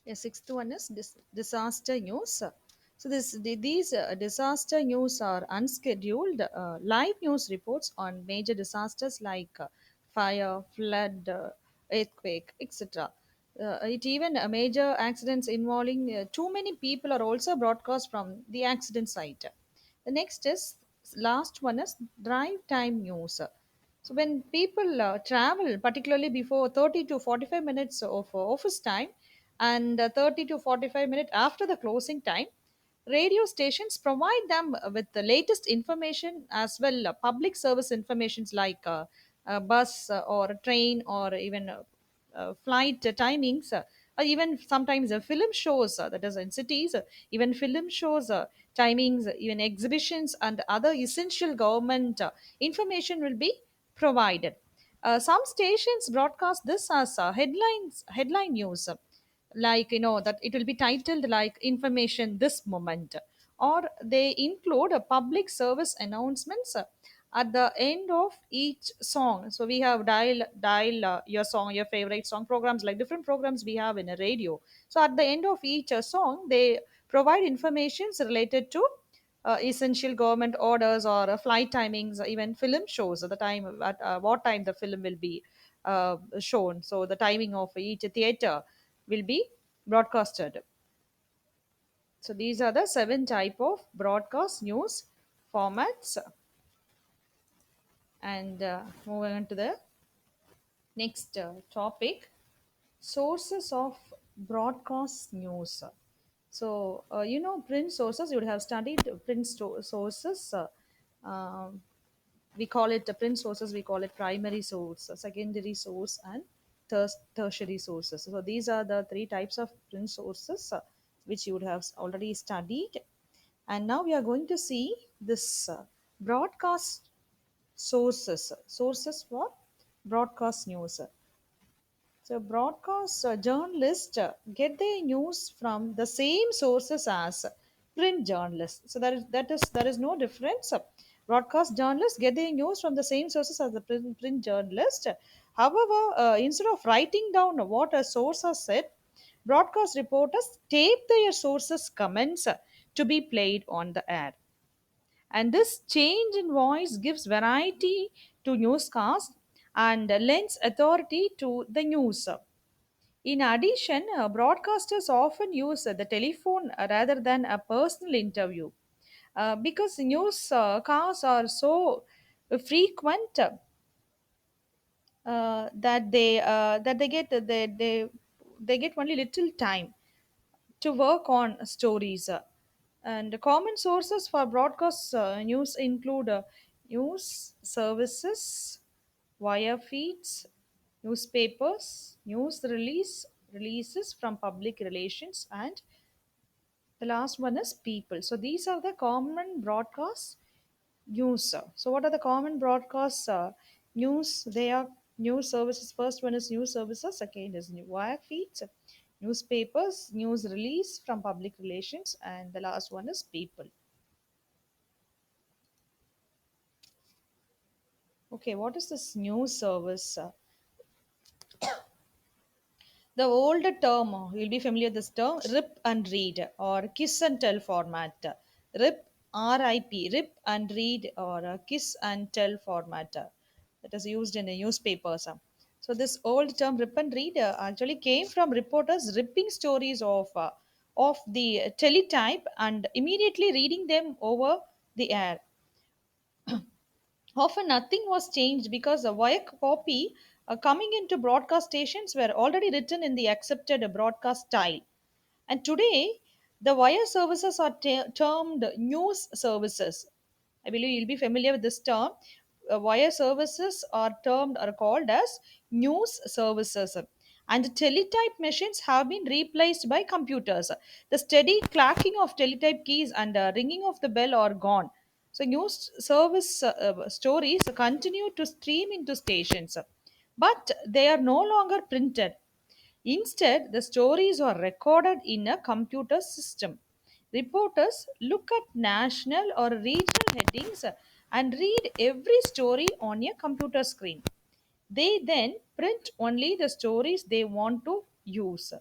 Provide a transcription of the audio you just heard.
A sixth one is disaster news. So these disaster news are unscheduled live news reports on major disasters like fire, flood, earthquake, etc. It even major accidents involving too many people are also broadcast from the accident site. The next is last one is drive time news. So when people travel, particularly before 30 to 45 minutes of office time and 30 to 45 minutes after the closing time, radio stations provide them with the latest information as well public service informations like a bus or a train or even flight timings or even sometimes film shows that is in cities even film shows timings even exhibitions and other essential government information will be provided. Some stations broadcast this as headline news, like that it will be titled like information this moment, or they include a public service announcements at the end of each song. So we have dial your song, your favorite song programs, like different programs we have in a radio. So at the end of each song they provide informations related to essential government orders or flight timings, even film shows at the time at what time the film will be shown. So the timing of each theater will be broadcasted. So these are the seven type of broadcast news formats. And moving on to the next topic, sources of broadcast news. So print sources, you would have studied print sources. Um, we call it the print sources, we call it primary source, secondary source, and tertiary sources. So these are the three types of print sources which you would have already studied. And now we are going to see this broadcast sources for broadcast news. So broadcast journalists get their news from the same sources as print journalists. So there is no difference. Broadcast journalists get their news from the same sources as the print journalist. However, instead of writing down what a source has said, broadcast reporters tape their sources' comments to be played on the air. And this change in voice gives variety to newscast and lends authority to the news. In addition, broadcasters often use the telephone rather than a personal interview because news casts are so frequent that they get they get only little time to work on stories. And common sources for broadcast news include news services, wire feeds, newspapers, releases from public relations, and the last one is people. So these are the common broadcast news. So what are the common broadcast news? They are news services. First one is news services. Second is wire feeds, newspapers, news release from public relations, and the last one is people. Okay, what is this news service? The older term, you'll be familiar with this term, rip and read or kiss and tell format. Rip, RIP, rip and read or kiss and tell format that is used in the newspapers. So this old term rip and read actually came from reporters ripping stories of the teletype and immediately reading them over the air. Often nothing was changed because the wire copy coming into broadcast stations were already written in the accepted broadcast style. And today, the wire services are termed news services. I believe you'll be familiar with this term. Wire services are termed or called as news services. And teletype machines have been replaced by computers. The steady clacking of teletype keys and ringing of the bell are gone. So news service stories continue to stream into stations, but they are no longer printed. Instead, the stories are recorded in a computer system. Reporters look at national or regional headings and read every story on a computer screen. They then print only the stories they want to use.